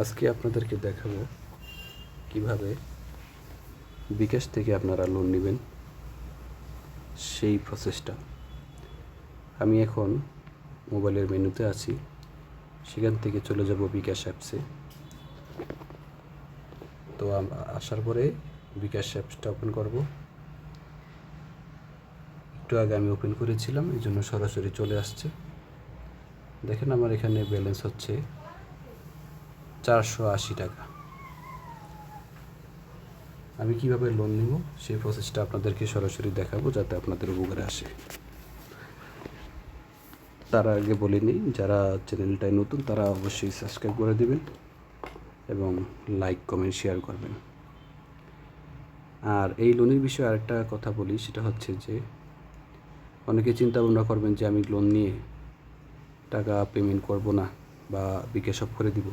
আজকে আপনাদেরকে দেখাবো কিভাবে বিকাশ থেকে আপনারা লোন নেবেন সেই প্রসেসটা। আমি এখন মোবাইলের মেনুতে আছি, সেখান থেকে চলে যাব বিকাশ অ্যাপসে। তো আসার পরে বিকাশ অ্যাপসটা ওপেন করব। একটু আগে আমি ওপেন করেছিলাম, এই জন্য সরাসরি চলে আসছে। দেখেন আমার এখানে ব্যালেন্স হচ্ছে 480 টাকা। আমি কিভাবে লোন নিব সেই প্রসেসটা আপনাদেরকে সরাসরি দেখাবো, যাতে আপনাদের উপকারে আসে। তার আগে বলে নিই, যারা চ্যানেলটায় নতুন তারা অবশ্যই সাবস্ক্রাইব করে দেবেন এবং লাইক কমেন্ট শেয়ার করবেন। আর এই লোনের বিষয়ে আরেকটা কথা বলি, সেটা হচ্ছে যে অনেকে চিন্তা ভাবনা করবেন যে আমি লোন নিয়ে টাকা পেমেন্ট করব না বা বিকাশ অফ করে দিব।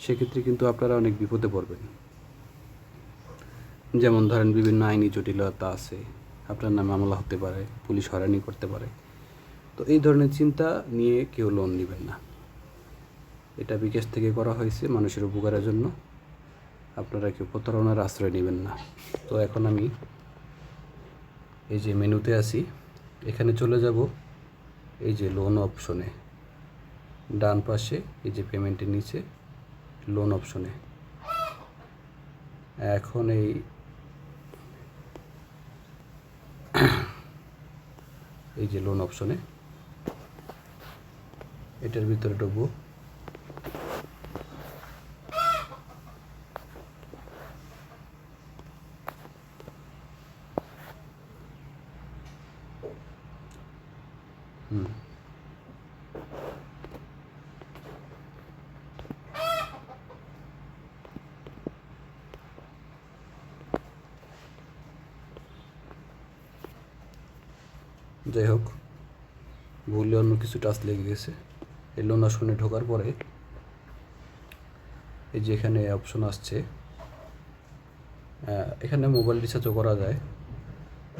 সেক্ষেত্রে কিন্তু আপনারা অনেক বিপদে পড়বেন। যেমন ধরেন বিভিন্ন আইনি জটিলতা আছে, আপনার নামে মামলা হতে পারে, পুলিশ হয়রানি করতে পারে। তো এই ধরনের চিন্তা নিয়ে কেউ লোন নেবেন না। এটা বিকাশ থেকে করা হয়েছে মানুষের উপকারের জন্য। আপনারা কেউ প্রতারণার আশ্রয় নেবেন না। তো এখন আমি এই যে মেনুতে আছি, এখানে চলে যাব। এই যে লোন অপশনে ডান পাশে এই যে পেমেন্টের নিচে লোন অপশনে এখন এই যে লোন অপশনে এটার ভিতরে ঢুকবো। যাই হোক, ভুলে অন্য কিছু টাচ লেগে গেছে। এই লোন অপশনে ঢোকার পরে এই যে এখানে অপশন আসছে, এখানে মোবাইল রিচার্জও করা যায়।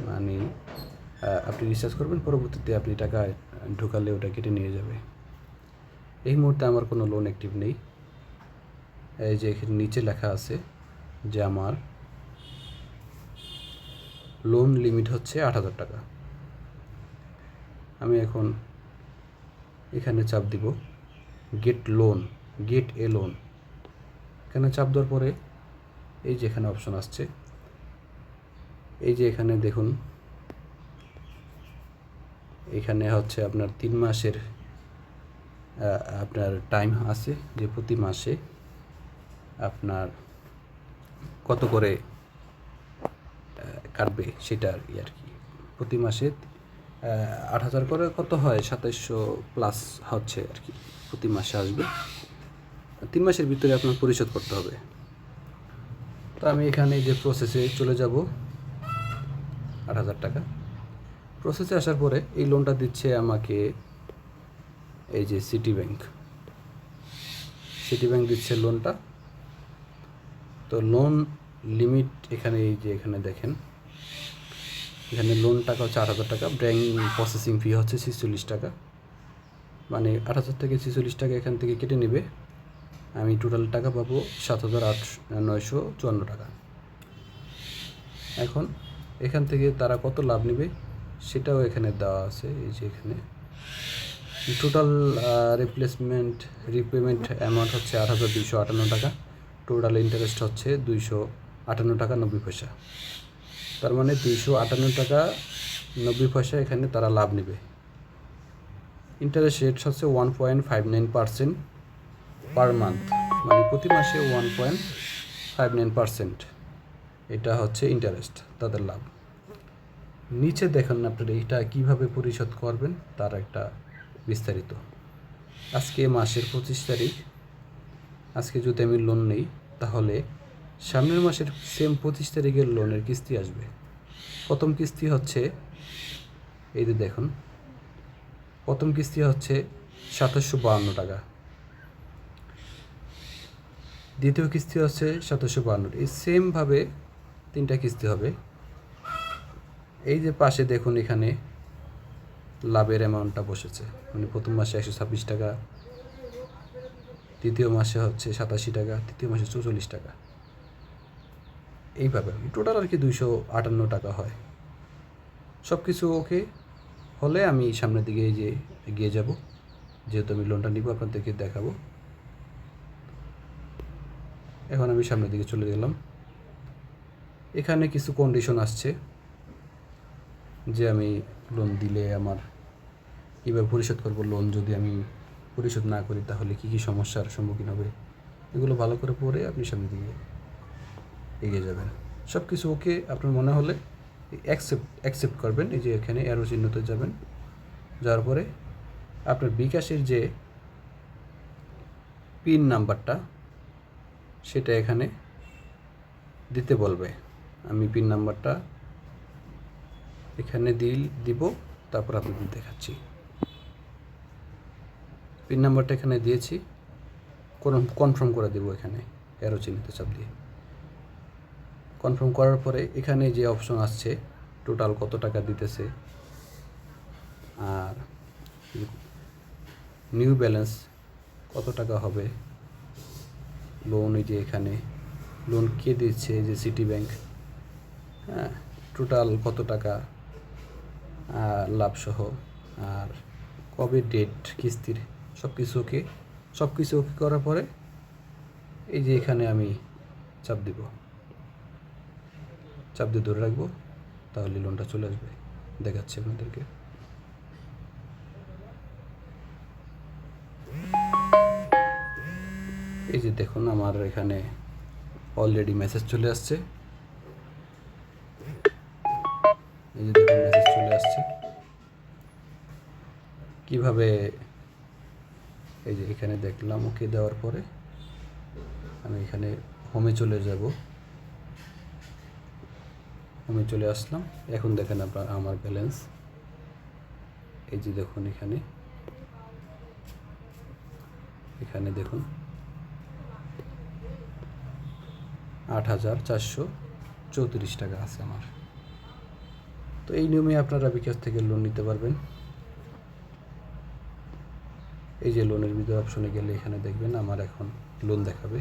মানে আপনি রিচার্জ করবেন, পরবর্তীতে আপনি টাকা ঢোকালে ওটা কেটে নিয়ে যাবে। এই মুহূর্তে আমার কোনো লোন অ্যাক্টিভ নেই। এই যে এখানে নিচে লেখা আছে যে আমার লোন লিমিট হচ্ছে 8,000 টাকা। আমি এখন এখানে চাপ দিব গেট এ লোন। এখানে চাপ দেওয়ার পরে এই যে এখানে অপশন আসছে, এই যে এখানে দেখুন, এখানে হচ্ছে আপনার 3 মাসের আপনার টাইম আছে, যে প্রতি মাসে আপনার কত করে কাটবে সেটা আর কি। প্রতি মাসে 8,000 করে কত হয়, 2700 প্লাস হচ্ছে আর কি, প্রতি মাসে আসবে। 3 মাসের ভিতরে আপনার পরিশোধ করতে হবে। তো আমি এখানে যে প্রসেসে চলে যাব, 8,000 টাকা প্রসেসে আসার পরে এই লোনটা দিচ্ছে আমাকে এই যে সিটি ব্যাংক দিচ্ছে লোনটা। তো লোন লিমিট এখানে এই যে এখানে দেখেন, এখানে লোন টাকা হচ্ছে 8,000 টাকা, ব্যাংক প্রসেসিং ফি হচ্ছে 46 টাকা। মানে 8,000 থেকে 46 টাকা এখান থেকে কেটে নেবে। আমি টোটাল টাকা পাবো 7,954 টাকা। এখন এখান থেকে তারা কত লাভ নেবে সেটাও এখানে দেওয়া আছে। এই যে এখানে টোটাল রিপেমেন্ট অ্যামাউন্ট হচ্ছে 8,258 টাকা। টোটাল ইন্টারেস্ট হচ্ছে 258 টাকা 90 পয়সা। তার মানে 258 টাকা 90 পয়সা এখানে তারা লাভ নেবে। ইন্টারেস্ট রেট হচ্ছে 1.59% পার মান্থ, মানে প্রতি মাসে 1.59%। এটা হচ্ছে ইন্টারেস্ট, তাদের লাভ। নিচে দেখেন আপনারা এটা কীভাবে পরিশোধ করবেন তার একটা বিস্তারিত। আজকে মাসের 25 তারিখ। আজকে যদি আমি লোন নেই, তাহলে সামনের মাসের সেম 25 তারিখের লোনের কিস্তি আসবে। প্রথম কিস্তি হচ্ছে এই যে দেখুন, প্রথম কিস্তি হচ্ছে 2752 টাকা, দ্বিতীয় কিস্তি হচ্ছে 2752। এই সেমভাবে 3টা কিস্তি হবে। এই যে পাশে দেখুন, এখানে লাভের অ্যামাউন্টটা বসেছে, মানে প্রথম মাসে 126 টাকা, দ্বিতীয় মাসে হচ্ছে 87 টাকা, তৃতীয় মাসে 44 টাকা, এইভাবে টোটাল আর কি 258 টাকা হয়। সব কিছু ওকে হলে আমি সামনের দিকে এই যে এগিয়ে যাব, যেহেতু আমি লোনটা নিব আপনাদেরকে দেখাবো। এখন আমি সামনের দিকে চলে গেলাম। এখানে কিছু কন্ডিশন আসছে যে আমি লোন দিলে আমার কীভাবে পরিশোধ করবো, লোন যদি আমি পরিশোধ না করি তাহলে কী কী সমস্যার সম্মুখীন হবে, এগুলো ভালো করে পড়ে আপনি সামনের দিকে এগিয়ে যাবেন। সব কিছু ওকে আপনার মনে হলে অ্যাকসেপ্ট করবেন। এই যে এখানে অ্যারো চিহ্নতে যাবেন, যাওয়ার পরে আপনার বিকাশের যে পিন নাম্বারটা সেটা এখানে দিতে বলবে। আমি পিন নাম্বারটা এখানে দিব, তারপর আপনাদের দেখাচ্ছি। পিন নাম্বারটা এখানে দিয়েছি, কনফার্ম করে দেবো। এখানে অ্যারো চিহ্নতে চাপ দিয়ে কনফার্ম করার পরে এখানে যে অপশন আসছে টোটাল কত টাকা দিতেছে আর নিউ ব্যালেন্স কত টাকা হবে, লোন এই যে এখানে লোন কে দিচ্ছে, যে সিটি ব্যাংক, হ্যাঁ, টোটাল কত টাকা লাভসহ, আর কবে ডেট কিস্তির, সব কিছু ওকে করার পরে এই যে এখানে আমি চাপ দিয়ে ধরে রাখবো, তাহলে লোনটা চলে আসবে। দেখাচ্ছি আপনাদেরকে। এই যে দেখুন আমার এখানে অলরেডি মেসেজ চলে আসছে। এই যে দেখুন মেসেজ চলে আসছে। কিভাবে, এই যে এখানে দেখলাম, ওকে দেওয়ার পরে আমি এখানে হোমে চলে যাব। হোমে চলে আসলাম। এখন দেখেন আপনার আমার ব্যালেন্স, এই যে দেখুন এখানে দেখুন 8,434 টাকা আছে আমার। তো এই নিয়মে আপনারা বিকাশ থেকে লোন নিতে পারবেন। এই যে লোনের ভিতরে অপশনে গেলে এখানে দেখবেন আমার এখন লোন দেখাবে।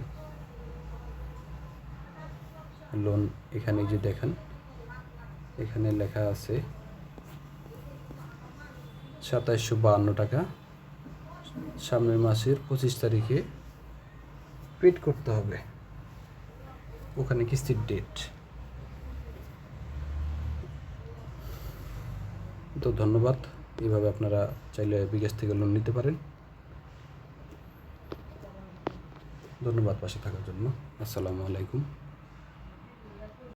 লোন এখানে যে দেখেন, এখানে লেখা আছে 2752 টাকা সামনের মাসের 25 তারিখে পেড করতে হবে। ওখানে কিস্তির ডেট। তো ধন্যবাদ। এইভাবে আপনারা চাইলে বিকাশ থেকে লোন নিতে পারেন। ধন্যবাদ পাশে থাকার জন্য। আসসালামু আলাইকুম।